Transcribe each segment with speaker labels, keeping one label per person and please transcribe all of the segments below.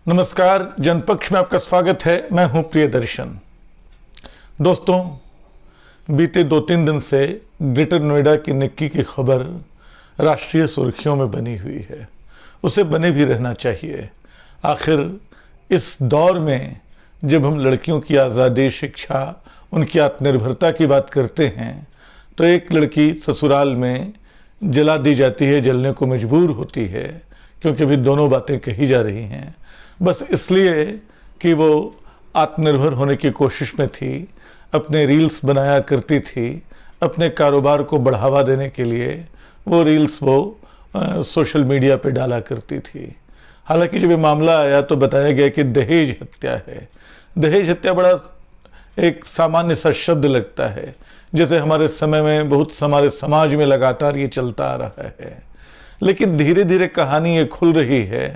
Speaker 1: नमस्कार, जनपक्ष में आपका स्वागत है। मैं हूं प्रियदर्शन। दोस्तों, बीते 2-3 दिन से ग्रेटर नोएडा की निक्की की खबर राष्ट्रीय सुर्खियों में बनी हुई है। उसे बने भी रहना चाहिए। आखिर इस दौर में जब हम लड़कियों की आज़ादी, शिक्षा, उनकी आत्मनिर्भरता की बात करते हैं तो एक लड़की ससुराल में जला दी जाती है, जलने को मजबूर होती है, क्योंकि अभी दोनों बातें कही जा रही हैं बस इसलिए कि वो आत्मनिर्भर होने की कोशिश में थी, अपने रील्स बनाया करती थी, अपने कारोबार को बढ़ावा देने के लिए वो रील्स सोशल मीडिया पे डाला करती थी। हालांकि जब ये मामला आया तो बताया गया कि दहेज हत्या है। दहेज हत्या बड़ा एक सामान्य सा शब्द लगता है, जैसे हमारे समय में हमारे समाज में लगातार ये चलता आ रहा है। लेकिन धीरे धीरे कहानी ये खुल रही है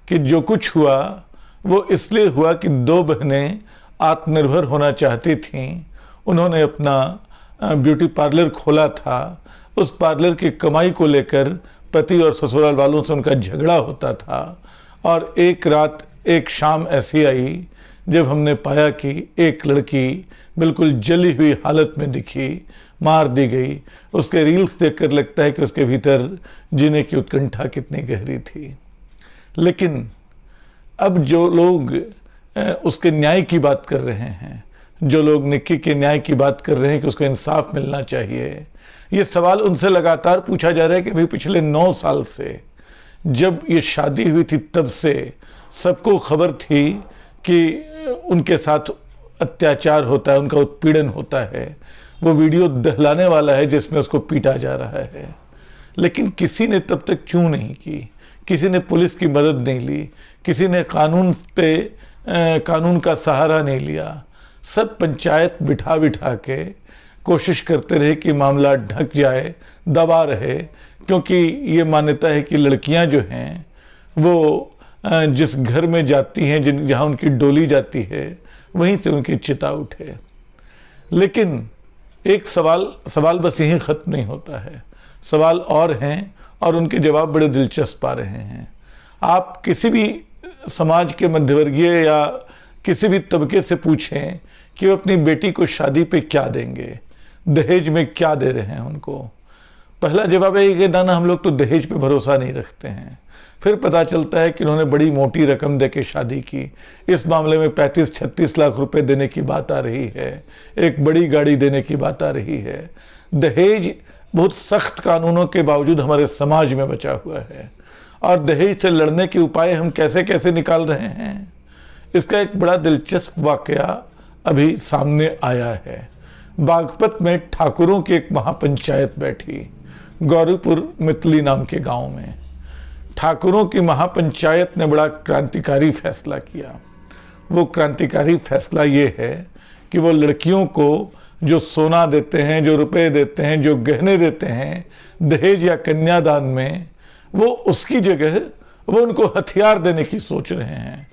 Speaker 1: कि जो कुछ हुआ वो इसलिए हुआ कि 2 बहनें आत्मनिर्भर होना चाहती थीं। उन्होंने अपना ब्यूटी पार्लर खोला था। उस पार्लर की कमाई को लेकर पति और ससुराल वालों से उनका झगड़ा होता था और एक रात, एक शाम ऐसी आई जब हमने पाया कि एक लड़की बिल्कुल जली हुई हालत में दिखी, मार दी गई। उसके रील्स देखकर लगता है कि उसके भीतर जीने की उत्कंठा कितनी गहरी थी। लेकिन अब जो लोग उसके न्याय की बात कर रहे हैं, जो लोग निक्की के न्याय की बात कर रहे हैं कि उसको इंसाफ मिलना चाहिए, ये सवाल उनसे लगातार पूछा जा रहा है कि भाई पिछले 9 साल से जब ये शादी हुई थी तब से सबको खबर थी कि उनके साथ अत्याचार होता है, उनका उत्पीड़न होता है। वो वीडियो दहलाने वाला है जिसमें उसको पीटा जा रहा है, लेकिन किसी ने तब तक चूं नहीं की, किसी ने पुलिस की मदद नहीं ली, किसी ने कानून का सहारा नहीं लिया। सब पंचायत बिठा बिठा के कोशिश करते रहे कि मामला ढक जाए, दबा रहे, क्योंकि ये मान्यता है कि लड़कियां जो हैं वो जिस घर में जाती हैं, जहां उनकी डोली जाती है, वहीं से उनकी चिता उठे। लेकिन एक सवाल बस यहीं खत्म नहीं होता है। सवाल और हैं और उनके जवाब बड़े दिलचस्प आ रहे हैं। आप किसी भी समाज के मध्यवर्गीय या किसी भी तबके से पूछें कि वो अपनी बेटी को शादी पे क्या देंगे, दहेज में क्या दे रहे हैं उनको, पहला जवाब है कि ना हम लोग तो दहेज पे भरोसा नहीं रखते हैं। फिर पता चलता है कि उन्होंने बड़ी मोटी रकम दे के शादी की। इस मामले में 35-36 लाख रुपए देने की बात आ रही है, एक बड़ी गाड़ी देने की बात आ रही है। दहेज बहुत सख्त कानूनों के बावजूद हमारे समाज में बचा हुआ है और दहेज से लड़ने के उपाय हम कैसे कैसे निकाल रहे हैं, इसका एक बड़ा दिलचस्प वाकया अभी सामने आया है। बागपत में ठाकुरों की एक महापंचायत बैठी, गौरीपुर मितली नाम के गांव में। ठाकुरों की महापंचायत ने बड़ा क्रांतिकारी फैसला किया। वो क्रांतिकारी फैसला ये है कि वो लड़कियों को जो सोना देते हैं, जो रुपए देते हैं, जो गहने देते हैं दहेज या कन्यादान में, वो उसकी जगह वो उनको हथियार देने की सोच रहे हैं।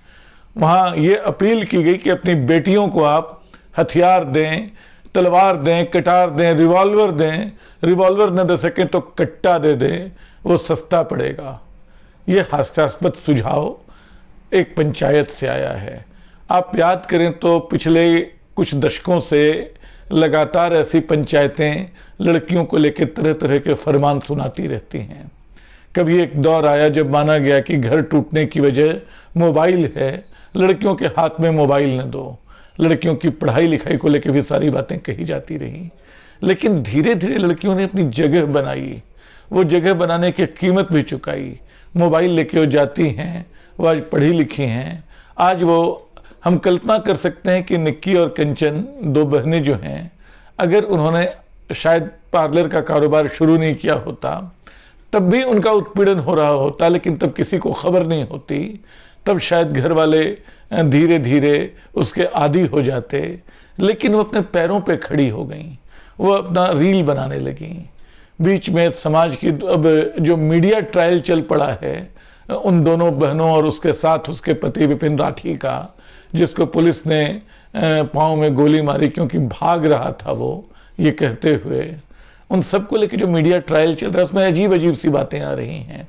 Speaker 1: वहाँ ये अपील की गई कि अपनी बेटियों को आप हथियार दें, तलवार दें, कटार दें, रिवॉल्वर दें। रिवॉल्वर न दे सकें तो कट्टा दे दें, वो सस्ता पड़ेगा। ये हास्यास्पद सुझाव एक पंचायत से आया है। आप याद करें तो पिछले कुछ दशकों से लगातार ऐसी पंचायतें लड़कियों को लेकर तरह तरह के फरमान सुनाती रहती हैं। कभी एक दौर आया जब माना गया कि घर टूटने की वजह मोबाइल है, लड़कियों के हाथ में मोबाइल न दो। लड़कियों की पढ़ाई लिखाई को लेकर भी सारी बातें कही जाती रही। लेकिन धीरे धीरे लड़कियों ने अपनी जगह बनाई, वो जगह बनाने की कीमत भी चुकाई। मोबाइल लेके वो जाती हैं, वो आज पढ़ी लिखी हैं। आज वो हम कल्पना कर सकते हैं कि निक्की और कंचन 2 बहनें जो हैं, अगर उन्होंने शायद पार्लर का कारोबार शुरू नहीं किया होता तब भी उनका उत्पीड़न हो रहा होता, लेकिन तब किसी को खबर नहीं होती। तब शायद घर वाले धीरे धीरे उसके आदी हो जाते। लेकिन वो अपने पैरों पे खड़ी हो गई, वो अपना रील बनाने लगी। बीच में समाज की अब जो मीडिया ट्रायल चल पड़ा है उन दोनों बहनों और उसके साथ उसके पति विपिन राठी का, जिसको पुलिस ने पाँव में गोली मारी क्योंकि भाग रहा था वो, ये कहते हुए। उन सबको लेकर जो मीडिया ट्रायल चल रहा है उसमें अजीब अजीब सी बातें आ रही हैं।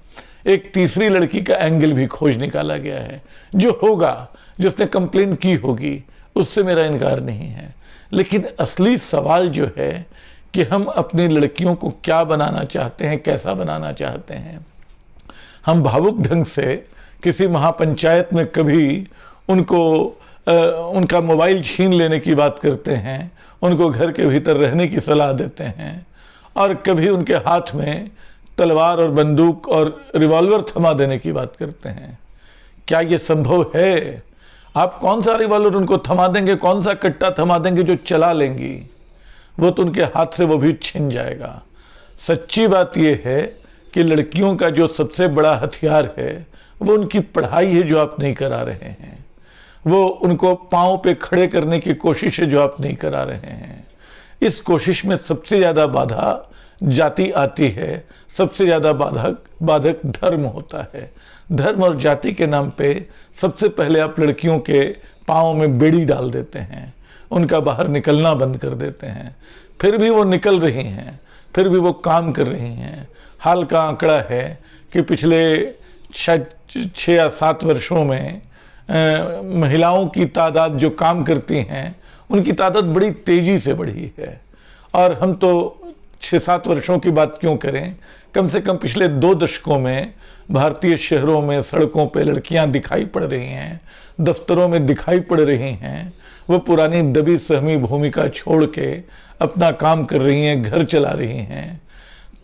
Speaker 1: एक तीसरी लड़की का एंगल भी खोज निकाला गया है। जो होगा, जिसने कंप्लेन की होगी, उससे मेरा इनकार नहीं है। लेकिन असली सवाल जो है कि हम अपनी लड़कियों को क्या बनाना चाहते हैं, कैसा बनाना चाहते हैं। हम भावुक ढंग से किसी महापंचायत में कभी उनका मोबाइल छीन लेने की बात करते हैं, उनको घर के भीतर रहने की सलाह देते हैं, और कभी उनके हाथ में तलवार और बंदूक और रिवॉल्वर थमा देने की बात करते हैं। क्या ये संभव है? आप कौन सा रिवॉल्वर उनको थमा देंगे, कौन सा कट्टा थमा देंगे जो चला लेंगी? वो तो उनके हाथ से वो भी छिन जाएगा। सच्ची बात यह है कि लड़कियों का जो सबसे बड़ा हथियार है वो उनकी पढ़ाई है, जो आप नहीं करा रहे हैं। वो उनको पांव पे खड़े करने की कोशिश है, जो आप नहीं करा रहे हैं। इस कोशिश में सबसे ज्यादा बाधा जाति आती है, सबसे ज्यादा बाधक धर्म होता है। धर्म और जाति के नाम पे सबसे पहले आप लड़कियों के पांव में बेड़ी डाल देते हैं, उनका बाहर निकलना बंद कर देते हैं। फिर भी वो निकल रही हैं, फिर भी वो काम कर रही हैं। हाल का आंकड़ा है कि पिछले शायद 6 या 7 वर्षों में महिलाओं की तादाद जो काम करती हैं, उनकी तादाद बड़ी तेजी से बढ़ी है। और हम तो 6-7 वर्षों की बात क्यों करें, कम से कम पिछले 2 दशकों में भारतीय शहरों में सड़कों पे लड़कियां दिखाई पड़ रही हैं, दफ्तरों में दिखाई पड़ रही हैं। वो पुरानी दबी सहमी भूमिका छोड़ के अपना काम कर रही हैं, घर चला रही हैं।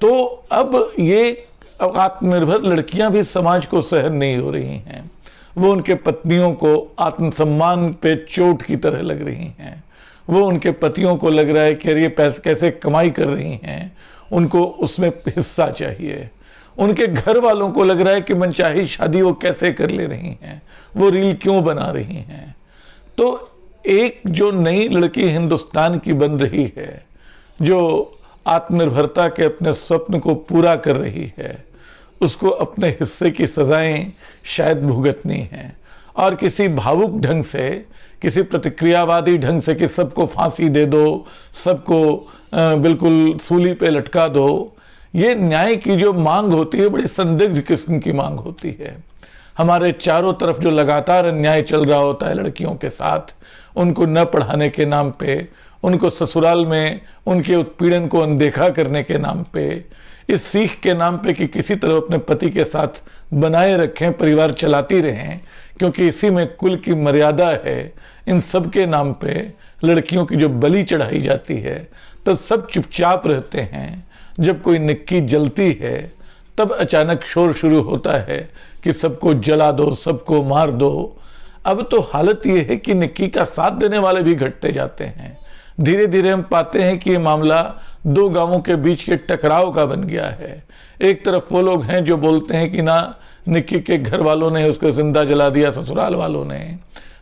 Speaker 1: तो अब ये आत्मनिर्भर लड़कियां भी समाज को सहन नहीं हो रही हैं। वो उनके पत्नियों को आत्मसम्मान पे चोट की तरह लग रही हैं। वो उनके पतियों को लग रहा है कि ये पैसे कैसे कमाई कर रही हैं, उनको उसमें हिस्सा चाहिए। उनके घर वालों को लग रहा है कि मनचाही शादी वो कैसे कर ले रही हैं, वो रील क्यों बना रही हैं। तो एक जो नई लड़की हिंदुस्तान की बन रही है, जो आत्मनिर्भरता के अपने स्वप्न को पूरा कर रही है, उसको अपने हिस्से की सजाएं शायद भुगतनी हैं। और किसी भावुक ढंग से, किसी प्रतिक्रियावादी ढंग से कि सबको फांसी दे दो, सबको बिल्कुल सूली पे लटका दो, ये न्याय की जो मांग होती है बड़ी संदिग्ध किस्म की मांग होती है। हमारे चारों तरफ जो लगातार अन्याय चल रहा होता है लड़कियों के साथ, उनको न पढ़ाने के नाम पे, उनको ससुराल में उनके उत्पीड़न को अनदेखा करने के नाम पे, इस सीख के नाम पे कि किसी तरह अपने पति के साथ बनाए रखें, परिवार चलाती रहें, क्योंकि इसी में कुल की मर्यादा है। इन सब के नाम पे लड़कियों की जो बलि चढ़ाई जाती है, तब सब चुपचाप रहते हैं। जब कोई निक्की जलती है, तब अचानक शोर शुरू होता है कि सबको जला दो, सबको मार दो। अब तो हालत ये है कि निक्की का साथ देने वाले भी घटते जाते हैं। धीरे धीरे हम पाते हैं कि ये मामला 2 गांवों के बीच के टकराव का बन गया है। एक तरफ वो लोग हैं जो बोलते हैं कि ना निक्की के घर वालों ने उसको जिंदा जला दिया, ससुराल वालों ने।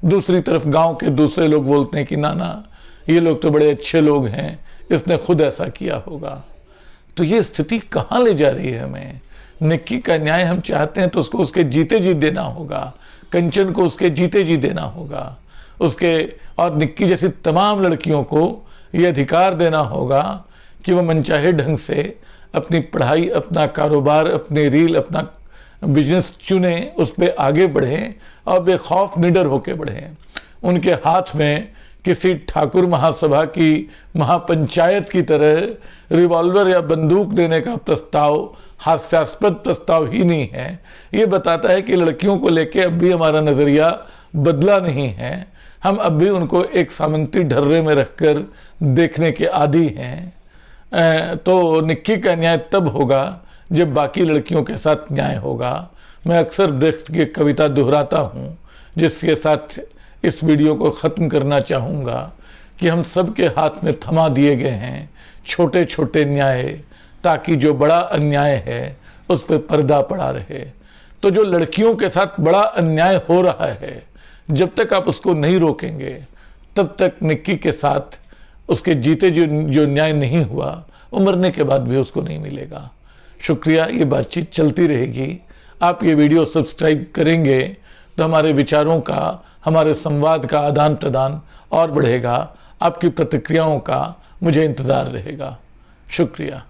Speaker 1: दूसरी तरफ गांव के दूसरे लोग बोलते हैं कि ना ये लोग तो बड़े अच्छे लोग हैं, इसने खुद ऐसा किया होगा। तो ये स्थिति कहाँ ले जा रही है हमें? निक्की का न्याय हम चाहते हैं तो उसको उसके जीते जी देना होगा, कंचन को उसके जीते जी देना होगा, उसके और निक्की जैसी तमाम लड़कियों को ये अधिकार देना होगा कि वो मनचाहे ढंग से अपनी पढ़ाई, अपना कारोबार, अपने रील, अपना बिजनेस चुने, उस पर आगे बढ़ें और बेखौफ निडर होकर बढ़ें। उनके हाथ में किसी ठाकुर महासभा की महापंचायत की तरह रिवॉल्वर या बंदूक देने का प्रस्ताव हास्यास्पद प्रस्ताव ही नहीं है। ये बताता है कि लड़कियों को लेके अब भी हमारा नजरिया बदला नहीं है। हम अब भी उनको एक सामंती ढर्रे में रखकर देखने के आदी हैं। तो निक्की का न्याय तब होगा जब बाकी लड़कियों के साथ न्याय होगा। मैं अक्सर ब्रेख्त की कविता दोहराता हूँ, जिसके साथ इस वीडियो को ख़त्म करना चाहूँगा कि हम सब के हाथ में थमा दिए गए हैं छोटे छोटे न्याय, ताकि जो बड़ा अन्याय है उस पर पर्दा पड़ा रहे। तो जो लड़कियों के साथ बड़ा अन्याय हो रहा है, जब तक आप उसको नहीं रोकेंगे, तब तक निक्की के साथ उसके जीते जो न्याय नहीं हुआ, वो मरने के बाद भी उसको नहीं मिलेगा। शुक्रिया, ये बातचीत चलती रहेगी। आप ये वीडियो सब्सक्राइब करेंगे तो हमारे विचारों का, हमारे संवाद का आदान प्रदान और बढ़ेगा। आपकी प्रतिक्रियाओं का मुझे इंतज़ार रहेगा। शुक्रिया।